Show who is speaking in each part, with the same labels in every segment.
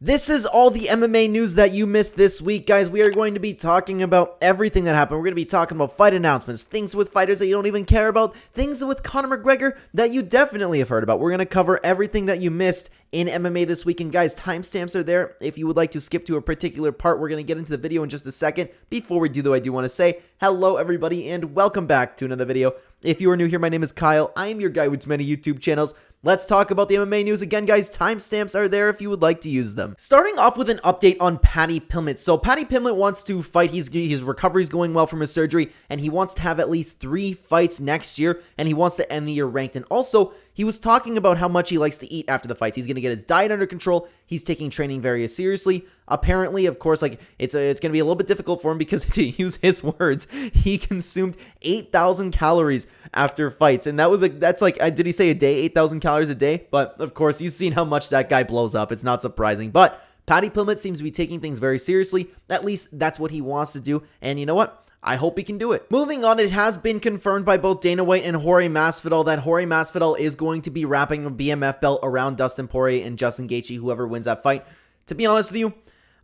Speaker 1: This is all the MMA news that you missed this week, guys. We are going to be talking about everything that happened. We're going to be talking about fight announcements, things with fighters that you don't even care about, things with Conor McGregor that you definitely have heard about. We're going to cover everything that you missed in MMA this week. And guys, timestamps are there. If you would like to skip to a particular part, we're going to get into the video in just a second. Before we do, though, I do want to say hello, everybody, and welcome back to another video. If you are new here, my name is Kyle. I am your guy with many YouTube channels. Let's talk about the MMA news again, guys. Timestamps are there if you would like to use them. Starting off with an update on Paddy Pimblett. So Paddy Pimblett wants to fight. His recovery is going well from his surgery, and he wants to have at least 3 fights next year, and he wants to end the year ranked. And also, he was talking about how much he likes to eat after the fights. He's going to get his diet under control. He's taking training very seriously. Apparently, of course, it's going to be a little bit difficult for him because, to use his words, he consumed 8,000 calories after fights. And did he say a day? 8,000 calories a day? But, of course, you've seen how much that guy blows up. It's not surprising. But Paddy Pimblett seems to be taking things very seriously. At least that's what he wants to do. And you know what? I hope he can do it. Moving on, it has been confirmed by both Dana White and Jorge Masvidal that Jorge Masvidal is going to be wrapping a BMF belt around Dustin Poirier and Justin Gaethje, whoever wins that fight. To be honest with you,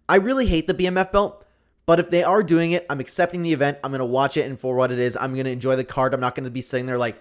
Speaker 1: I really hate the BMF belt, but if they are doing it, I'm accepting the event. I'm going to watch it, and for what it is, I'm going to enjoy the card. I'm not going to be sitting there like,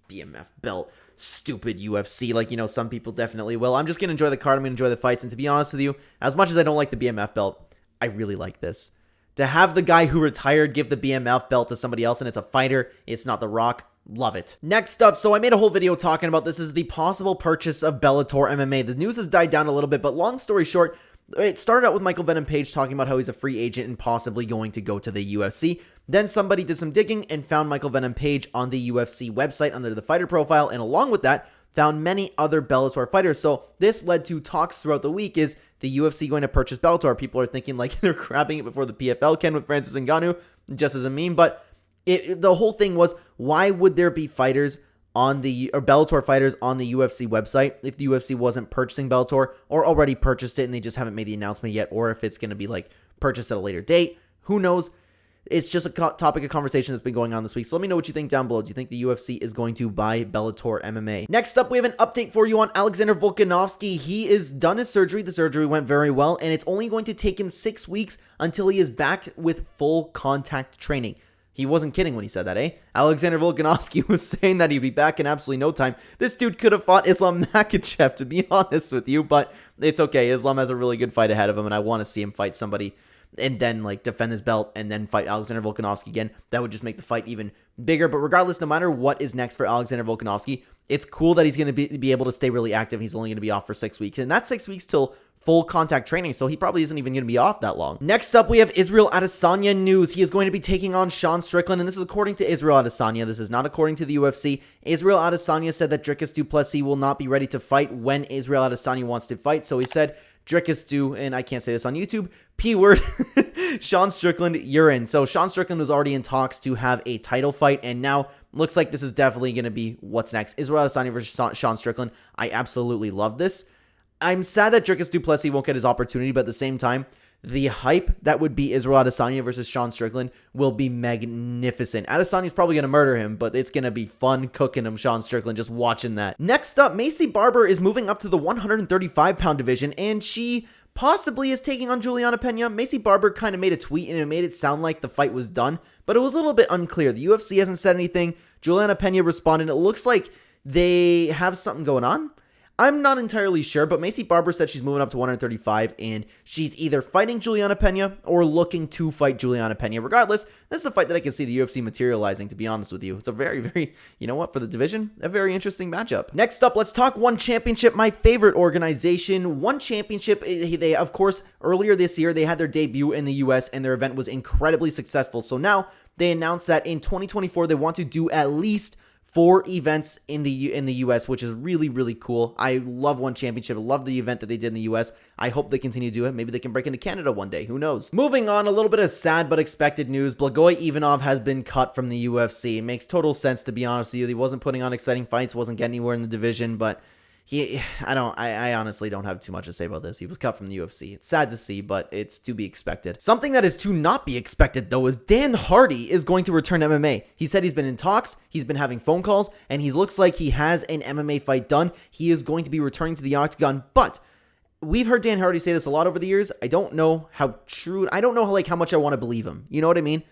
Speaker 1: BMF belt, stupid UFC, some people definitely will. I'm just going to enjoy the card. I'm going to enjoy the fights, and to be honest with you, as much as I don't like the BMF belt, I really like this. To have the guy who retired give the BMF belt to somebody else, and it's a fighter, it's not The Rock. Love it. Next up, so I made a whole video talking about this is the possible purchase of Bellator MMA. The news has died down a little bit, but long story short, it started out with Michael Venom Page talking about how he's a free agent and possibly going to go to the UFC. Then somebody did some digging and found Michael Venom Page on the UFC website under the fighter profile, and along with that, found many other Bellator fighters. So this led to talks throughout the week. Is the UFC going to purchase Bellator? People are thinking like they're grabbing it before the PFL can with Francis Ngannou, just as a meme. But the whole thing was, why would there be fighters on Bellator fighters on the UFC website if the UFC wasn't purchasing Bellator or already purchased it and they just haven't made the announcement yet, or if it's going to be purchased at a later date? Who knows? It's just a topic of conversation that's been going on this week. So let me know what you think down below. Do you think the UFC is going to buy Bellator MMA? Next up, we have an update for you on Alexander Volkanovski. He is done his surgery. The surgery went very well, and it's only going to take him 6 weeks until he is back with full contact training. He wasn't kidding when he said that, eh? Alexander Volkanovski was saying that he'd be back in absolutely no time. This dude could have fought Islam Makhachev, to be honest with you, but it's okay. Islam has a really good fight ahead of him, and I want to see him fight somebody and then defend his belt and then fight Alexander Volkanovski again. That would just make the fight even bigger. But regardless, no matter what is next for Alexander Volkanovski, it's cool that he's going to be able to stay really active. He's only going to be off for 6 weeks, and that's 6 weeks till full contact training, so he probably isn't even going to be off that long. Next up, we have Israel Adesanya news. He is going to be taking on Sean Strickland, and this is according to Israel Adesanya. This is not according to the UFC. Israel Adesanya said that Dricus du Plessis will not be ready to fight when Israel Adesanya wants to fight, so he said, Dricus du, and I can't say this on YouTube, P-word, Sean Strickland, you're in. So Sean Strickland was already in talks to have a title fight, and now looks like this is definitely going to be what's next. Israel Adesanya versus Sean Strickland. I absolutely love this. I'm sad that Dricus du Plessis won't get his opportunity, but at the same time, the hype that would be Israel Adesanya versus Sean Strickland will be magnificent. Adesanya's probably going to murder him, but it's going to be fun cooking him, Sean Strickland, just watching that. Next up, Maycee Barber is moving up to the 135-pound division, and she possibly is taking on Julianna Pena. Maycee Barber kind of made a tweet, and it made it sound like the fight was done, but it was a little bit unclear. The UFC hasn't said anything. Julianna Pena responded. It looks like they have something going on. I'm not entirely sure, but Maycee Barber said she's moving up to 135, and she's either fighting Julianna Pena or looking to fight Julianna Pena. Regardless, this is a fight that I can see the UFC materializing, to be honest with you. It's a very, very, for the division, a very interesting matchup. Next up, let's talk One Championship, my favorite organization. One Championship, they, of course, earlier this year, they had their debut in the US, and their event was incredibly successful. So now, they announced that in 2024, they want to do at least 4 events in the US, which is really, really cool. I love One Championship. I love the event that they did in the US. I hope they continue to do it. Maybe they can break into Canada one day. Who knows? Moving on, a little bit of sad but expected news. Blagoy Ivanov has been cut from the UFC. It makes total sense, to be honest with you. He wasn't putting on exciting fights, wasn't getting anywhere in the division, but I honestly don't have too much to say about this. He was cut from the UFC. It's sad to see, but it's to be expected. Something that is to not be expected, though, is Dan Hardy is going to return to MMA. He said he's been in talks, he's been having phone calls, and he looks like he has an MMA fight done. He is going to be returning to the octagon, but we've heard Dan Hardy say this a lot over the years. I don't know how true, I don't know how much I want to believe him. You know what I mean?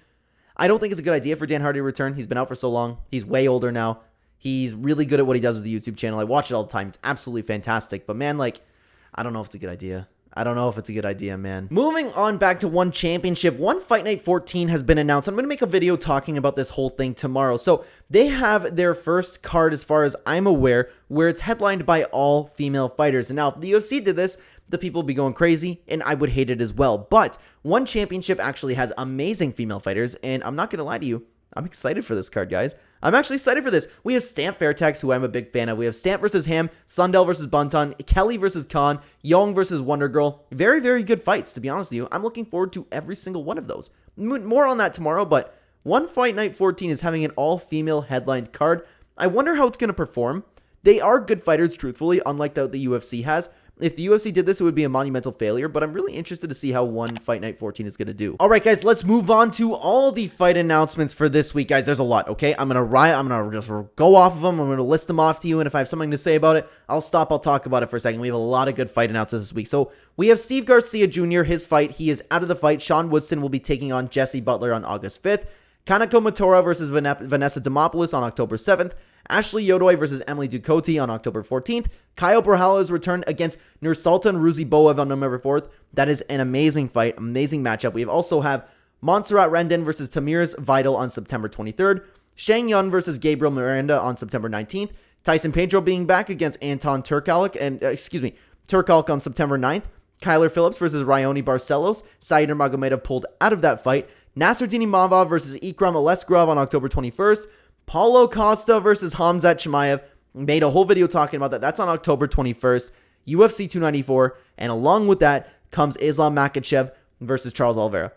Speaker 1: I don't think it's a good idea for Dan Hardy to return. He's been out for so long. He's way older now. He's really good at what he does with the YouTube channel. I watch it all the time. It's absolutely fantastic. But man, I don't know if it's a good idea. I don't know if it's a good idea, man. Moving on back to One Championship, One Fight Night 14 has been announced. I'm going to make a video talking about this whole thing tomorrow. So they have their first card, as far as I'm aware, where it's headlined by all female fighters. And now, if the UFC did this, the people would be going crazy, and I would hate it as well. But One Championship actually has amazing female fighters, and I'm not going to lie to you, I'm excited for this card, guys. I'm actually excited for this. We have Stamp Fairtex, who I'm a big fan of. We have Stamp versus Ham, Sundell versus Bunton, Kelly versus Khan, Young versus Wonder Girl. Very, very good fights, to be honest with you. I'm looking forward to every single one of those. More on that tomorrow, but One Fight Night 14 is having an all-female headlined card. I wonder how it's going to perform. They are good fighters, truthfully, unlike the UFC has. If the UFC did this, it would be a monumental failure, but I'm really interested to see how One Fight Night 14 is going to do. All right, guys, let's move on to all the fight announcements for this week, guys. There's a lot, okay? I'm going to just go off of them. I'm going to list them off to you, and if I have something to say about it, I'll stop. I'll talk about it for a second. We have a lot of good fight announcements this week. So we have Steve Garcia Jr., his fight. He is out of the fight. Sean Woodson will be taking on Jesse Butler on August 5th. Kanako Motora versus Vanessa Demopoulos on October 7th. Ashley Yodoy versus Emily Ducote on October 14th. Kyle Brahala's return against Nursultan Ruziboev on November 4th. That is an amazing fight, amazing matchup. We also have Montserrat Rendon versus Tamiris Vidal on September 23rd. Shang Yun versus Gabriel Miranda on September 19th. Tyson Pedro being back against Anton Turkalk on September 9th. Kyler Phillips versus Ryoni Barcelos. Said Nurmagomedov pulled out of that fight. Nasruddin Imavov versus Ikram Alesgrov on October 21st. Paulo Costa versus Hamzat Chimaev. Made a whole video talking about that. That's on October 21st. UFC 294. And along with that comes Islam Makhachev versus Charles Oliveira.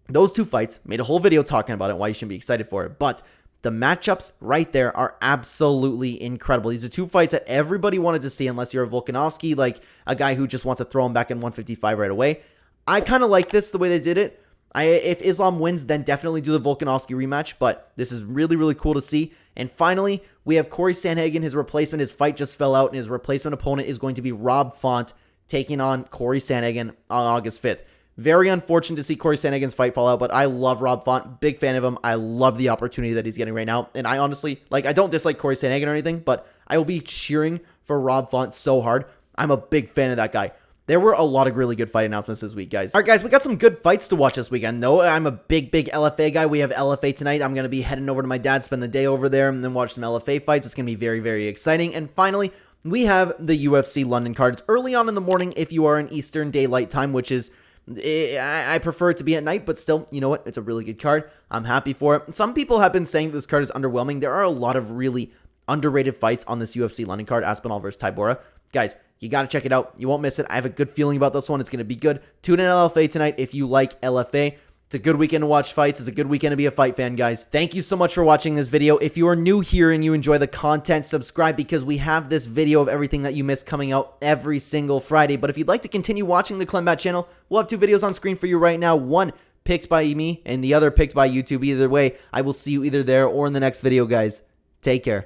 Speaker 1: Those two fights, made a whole video talking about it, why you should be excited for it. But the matchups right there are absolutely incredible. These are two fights that everybody wanted to see, unless you're a Volkanovski, like a guy who just wants to throw him back in 155 right away. I kind of like this, the way they did it. If Islam wins, then definitely do the Volkanovski rematch, but this is really, really cool to see. And finally, we have Corey Sandhagen, his replacement. His fight just fell out, and his replacement opponent is going to be Rob Font, taking on Corey Sandhagen on August 5th. Very unfortunate to see Corey Sandhagen's fight fall out, but I love Rob Font. Big fan of him. I love the opportunity that he's getting right now. And I honestly, I don't dislike Corey Sandhagen or anything, but I will be cheering for Rob Font so hard. I'm a big fan of that guy. There were a lot of really good fight announcements this week, guys. All right, guys, we got some good fights to watch this weekend, though. I'm a big LFA guy. We have LFA tonight. I'm going to be heading over to my dad, spend the day over there, and then watch some LFA fights. It's going to be very, very exciting. And finally, we have the UFC London card. It's early on in the morning if you are in Eastern Daylight Time, which is, I prefer it to be at night, but still, you know what? It's a really good card. I'm happy for it. Some people have been saying this card is underwhelming. There are a lot of really underrated fights on this UFC London card. Aspinall versus Tybura. Guys, you got to check it out. You won't miss it. I have a good feeling about this one. It's going to be good. Tune in LFA tonight if you like LFA. It's a good weekend to watch fights. It's a good weekend to be a fight fan, guys. Thank you so much for watching this video. If you are new here and you enjoy the content, subscribe, because we have this video of everything that you missed coming out every single Friday. But if you'd like to continue watching the Clenbat channel, we'll have two videos on screen for you right now. One picked by me and the other picked by YouTube. Either way, I will see you either there or in the next video, guys. Take care.